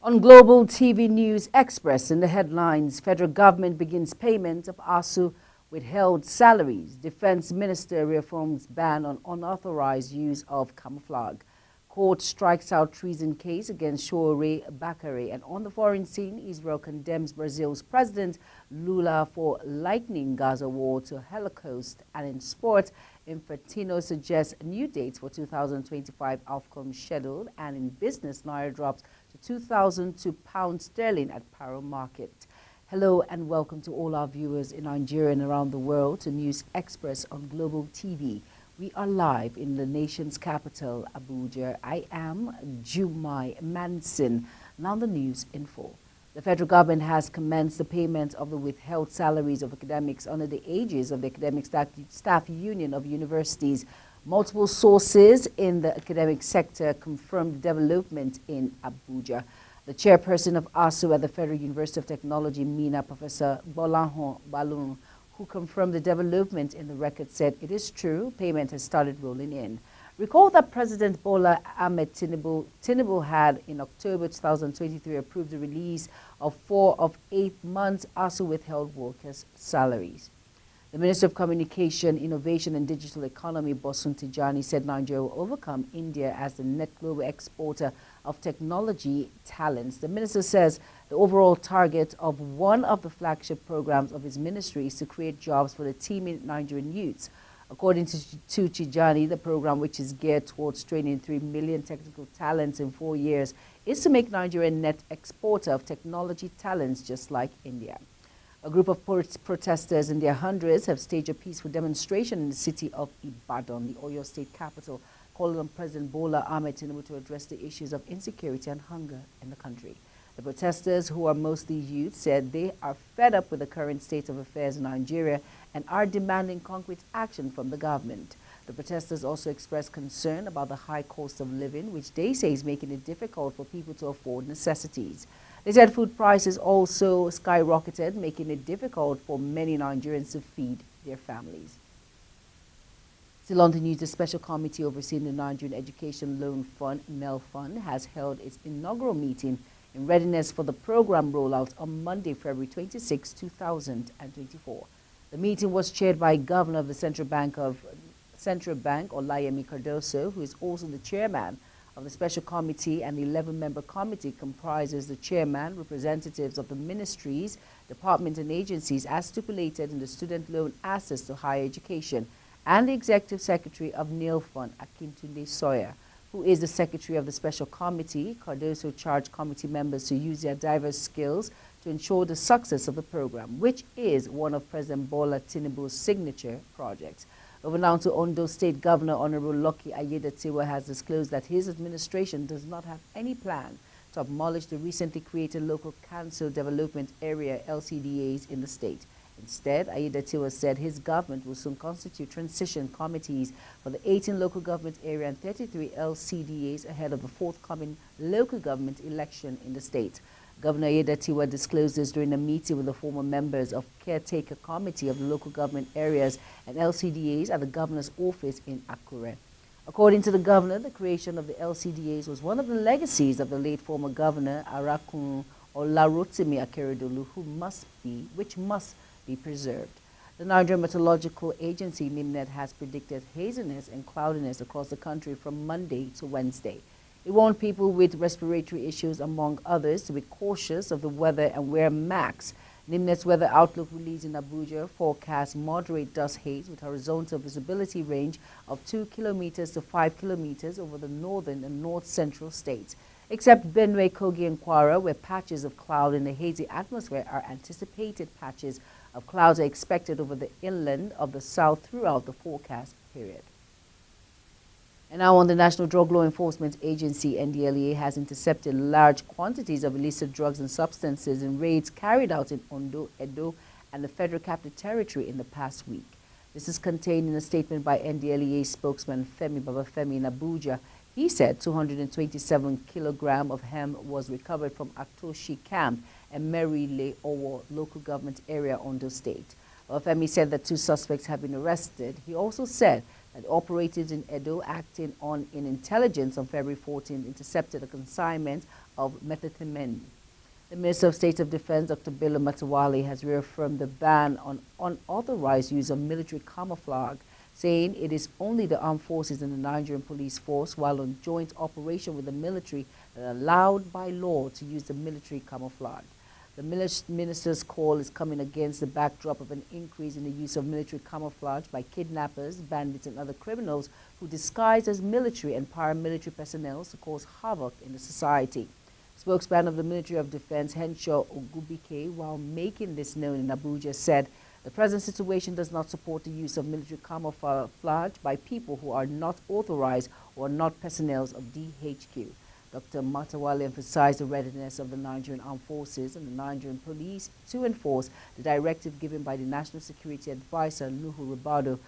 On Global TV News Express, in the headlines, federal government begins payment of ASU withheld salaries. Defense Minister reaffirms ban on unauthorized use of camouflage. Court strikes out treason case against Shoure Bakare. And on the foreign scene, Israel condemns Brazil's President Lula for likening Gaza war to Holocaust. And in sports, Infantino suggests new dates for 2025 AFCON scheduled. And in business, Naira drops to 2,002 pounds sterling at Paro Market. Hello and welcome to all our viewers in Nigeria and around the world to News Express on Global TV. We are live in the nation's capital, Abuja. I am Jumai Manson. Now the news info. The federal government has commenced the payment of the withheld salaries of academics under the aegis of the Academic Staff Union of Universities. Multiple sources in the academic sector confirmed development in Abuja. The chairperson of ASU at the Federal University of Technology, MENA, Professor Bolanhon Balun, who confirmed the development in the record, said it is true, payment has started rolling in. Recall that President Bola Ahmed Tinubu had in October 2023 approved the release of 4 of 8 months ASU withheld workers' salaries. The Minister of Communication, Innovation and Digital Economy, Bosun Tijani, said Nigeria will overcome India as the net global exporter of technology talents. The minister says the overall target of one of the flagship programs of his ministry is to create jobs for the teeming Nigerian youths. According to Tijani, the program, which is geared towards training 3 million technical talents in 4 years, is to make Nigeria a net exporter of technology talents just like India. A group of protesters in their hundreds have staged a peaceful demonstration in the city of Ibadan, the Oyo State capital, calling on President Bola Ahmed Tinubu to address the issues of insecurity and hunger in the country. The protesters, who are mostly youth, said they are fed up with the current state of affairs in Nigeria and are demanding concrete action from the government. The protesters also expressed concern about the high cost of living, which they say is making it difficult for people to afford necessities. They said food prices also skyrocketed, making it difficult for many Nigerians to feed their families. Still on the news, the Special Committee overseeing the Nigerian Education Loan Fund, NEL Fund, has held its inaugural meeting in readiness for the program rollout on Monday, February 26, 2024. The meeting was chaired by Governor of the Central Bank, Olayemi Cardoso, who is also the chairman of the Special Committee, and the 11-member committee comprises the chairman, representatives of the ministries, departments and agencies as stipulated in the Student Loan Access to Higher Education, and the Executive Secretary of NEL Fund, Akintunde Sawyer, who is the Secretary of the Special Committee. Cardoso charged committee members to use their diverse skills to ensure the success of the program, which is one of President Bola Tinubu's signature projects. Over now to Ondo State Governor Honorable Lucky Aiyedatiwa has disclosed that his administration does not have any plan to abolish the recently created Local Council Development Area LCDAs in the state. Instead, Aiyedatiwa said his government will soon constitute transition committees for the 18 local government area and 33 LCDAs ahead of the forthcoming local government election in the state. Governor Aiyedatiwa disclosed this during a meeting with the former members of Caretaker Committee of the local government areas and LCDAs at the governor's office in Akure. According to the governor, the creation of the LCDAs was one of the legacies of the late former governor Arakun Olarotimi Akeredolu, which must be preserved. The Nigerian Meteorological Agency, NIMNET, has predicted haziness and cloudiness across the country from Monday to Wednesday. It warned people with respiratory issues, among others, to be cautious of the weather and wear masks. NIMNET's weather outlook released in Abuja forecasts moderate dust haze with horizontal visibility range of 2 kilometers to 5 kilometers over the northern and north-central states, except Benue, Kogi, and Kwara, where patches of cloud in the hazy atmosphere are anticipated. Patches of clouds are expected over the inland of the south throughout the forecast period. And now on, the National Drug Law Enforcement Agency, NDLEA, has intercepted large quantities of illicit drugs and substances in raids carried out in Ondo, Edo, and the Federal Capital Territory in the past week. This is contained in a statement by NDLEA spokesman Femi Babafemi in Abuja. He said 227 kilograms of hemp was recovered from Aktoshi Camp and Merile Owo local government area, Ondo State. Babafemi said that 2 suspects have been arrested. He also said that operators in Edo acting on intelligence on February 14th intercepted a consignment of methamphetamine. The Minister of State of Defense, Dr. Bello Matawalle, has reaffirmed the ban on unauthorized use of military camouflage, saying it is only the armed forces and the Nigerian police force, while on joint operation with the military, that are allowed by law to use the military camouflage. The minister's call is coming against the backdrop of an increase in the use of military camouflage by kidnappers, bandits, and other criminals who disguise as military and paramilitary personnel to cause havoc in the society. Spokesman of the Ministry of Defense, Henshaw Ogubike, while making this known in Abuja, said the present situation does not support the use of military camouflage by people who are not authorized or not personnel of DHQ. Dr. Matawalle emphasized the readiness of the Nigerian Armed Forces and the Nigerian Police to enforce the directive given by the National Security Advisor, Nuhu Ribadu,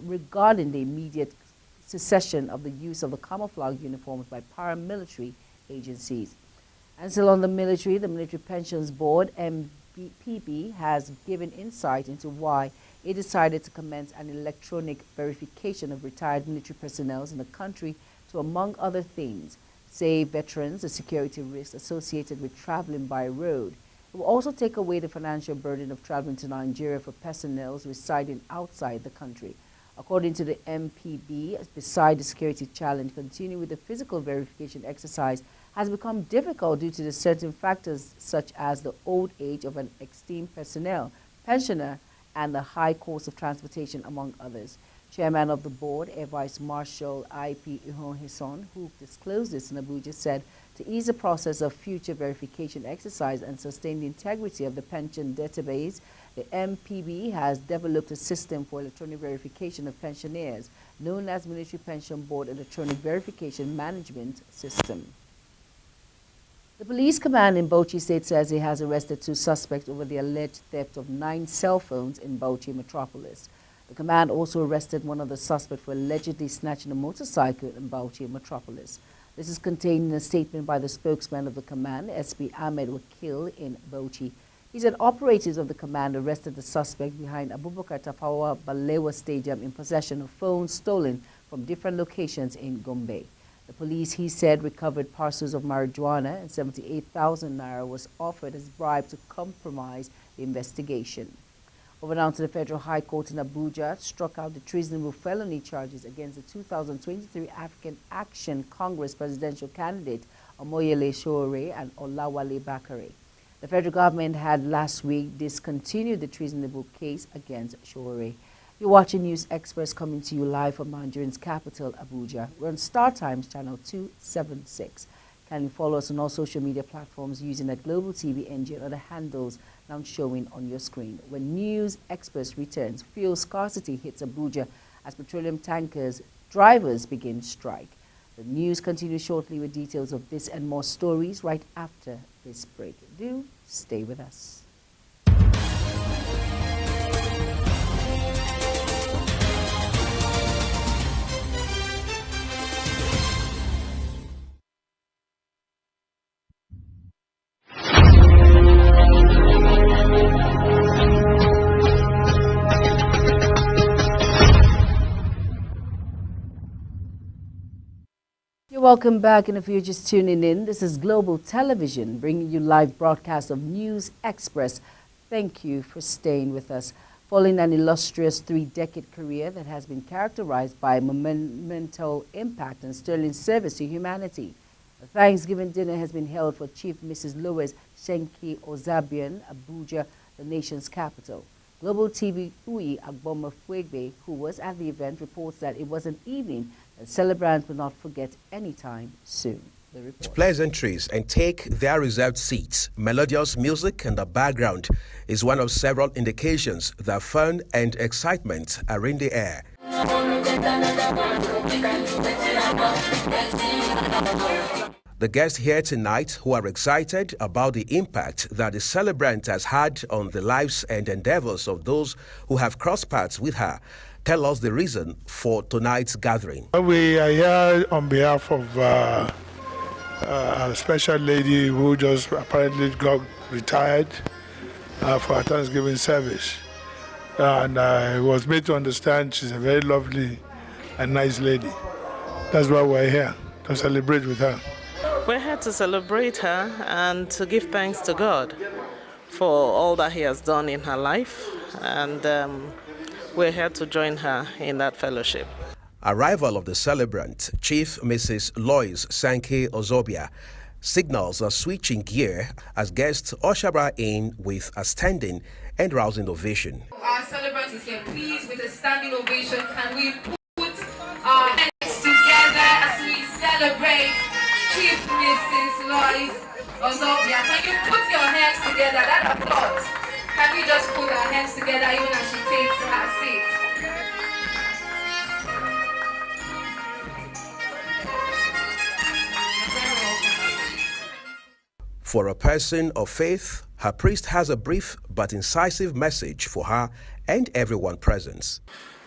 regarding the immediate cessation of the use of the camouflage uniforms by paramilitary agencies. And still on the Military Pensions Board, MPB, has given insight into why it decided to commence an electronic verification of retired military personnel in the country to, among other things, save veterans the security risks associated with traveling by road. It will also take away the financial burden of traveling to Nigeria for personnel residing outside the country. According to the MPB, beside the security challenge, continuing with the physical verification exercise has become difficult due to the certain factors such as the old age of an esteemed pensioner, and the high cost of transportation, among others. Chairman of the board, Air Vice Marshal I.P. Ihon-Hison, who disclosed this in Abuja, said to ease the process of future verification exercise and sustain the integrity of the pension database, the MPB has developed a system for electronic verification of pensioners, known as Military Pension Board Electronic Verification Management System. The police command in Bauchi State says it has arrested 2 suspects over the alleged theft of 9 cell phones in Bauchi metropolis. The command also arrested one of the suspects for allegedly snatching a motorcycle in Bauchi metropolis. This is contained in a statement by the spokesman of the command, SP Ahmed Wakil, in Bauchi. He said operatives of the command arrested the suspect behind Abubakar Tafawa Balewa Stadium in possession of phones stolen from different locations in Gombe. The police, he said, recovered parcels of marijuana and 78,000 naira was offered as bribe to compromise the investigation. Over now to the Federal High Court in Abuja, struck out the treasonable felony charges against the 2023 African Action Congress presidential candidate Omoyele Sowore and Olawale Bakare. The federal government had last week discontinued the treasonable case against Sowore. You're watching News Express, coming to you live from Nigeria's capital, Abuja. We're on Star Times channel 276. Can you follow us on all social media platforms using the Global TV NG or the handles now showing on your screen. When News Express returns, fuel scarcity hits Abuja as petroleum tankers drivers begin strike. The news continues shortly with details of this and more stories right after this break. Do stay with us. Welcome back, and if you're just tuning in, this is Global Television bringing you live broadcast of News Express. Thank you for staying with us. Following an illustrious 3-decade career that has been characterized by monumental impact and sterling service to humanity, a Thanksgiving dinner has been held for Chief Mrs. Lois Shenki Ozabian, Abuja, the nation's capital. Global TV Uyi Agboma Fuegbe, who was at the event, reports that it was an evening that celebrants will not forget anytime soon. The report. Pleasantries and take their reserved seats. Melodious music in the background is one of several indications that fun and excitement are in the air. The guests here tonight, who are excited about the impact that the celebrant has had on the lives and endeavors of those who have crossed paths with her, tell us the reason for tonight's gathering. We are here on behalf of a special lady who just apparently got retired for her Thanksgiving service. And I was made to understand she's a very lovely and nice lady. That's why we're here, to celebrate with her. We're here to celebrate her and to give thanks to God for all that He has done in her life, and we're here to join her in that fellowship. Arrival of the celebrant, Chief Mrs. Lois Sankey Ozobia, signals a switching gear as guests usher her in with a standing and rousing ovation. Our celebrant is here. Please, with a standing ovation, can we put our hands together as we celebrate Chief Mrs. Lois Ozobia? Can you put your hands together? That applause. Can we just put our hands together even as she takes her seat? For a person of faith, her priest has a brief but incisive message for her and everyone present.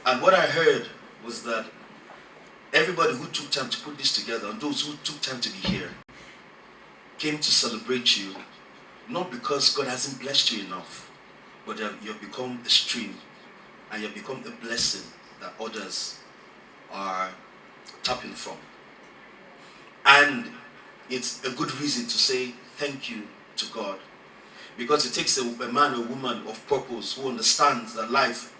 And what I heard was that everybody who took time to put this together, and those who took time to be here, came to celebrate you, not because God hasn't blessed you enough, but you have become a stream, and you have become a blessing that others are tapping from. And it's a good reason to say thank you to God, because it takes a man or woman of purpose who understands that life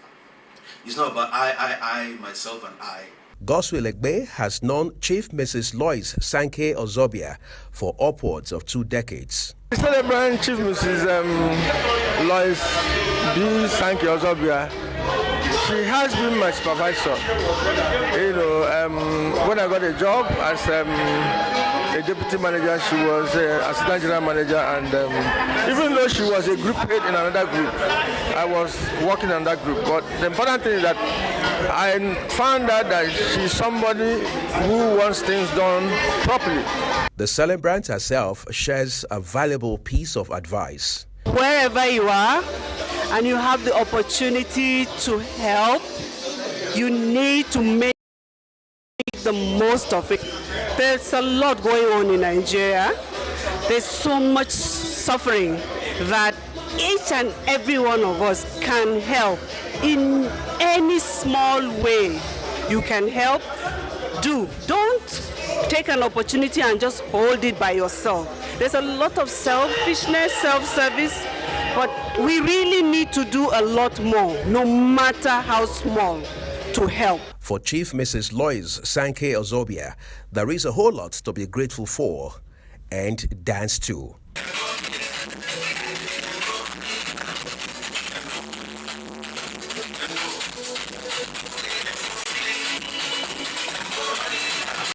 is not about I, myself, and I. Goswill Egbe has known Chief Mrs. Lois Sankey Ozobia for upwards of 2 decades. Celebrant Chief Mrs. Lois B. Sankey Ozobia. She has been my supervisor. You know, when I got a job as a deputy manager, she was assistant general manager, and even though she was a group head in another group, I was working on that group. But the important thing is that I found out that she's somebody who wants things done properly. The celebrant herself shares a valuable piece of advice. Wherever you are and you have the opportunity to help, you need to make the most of it. There's a lot going on in Nigeria. There's so much suffering that each and every one of us can help in any small way. You can help. Don't take an opportunity and just hold it by yourself. There's a lot of selfishness, self-service, but we really need to do a lot more, no matter how small, to help. For Chief Mrs. Lois Sankey Ozobia, there is a whole lot to be grateful for and dance to.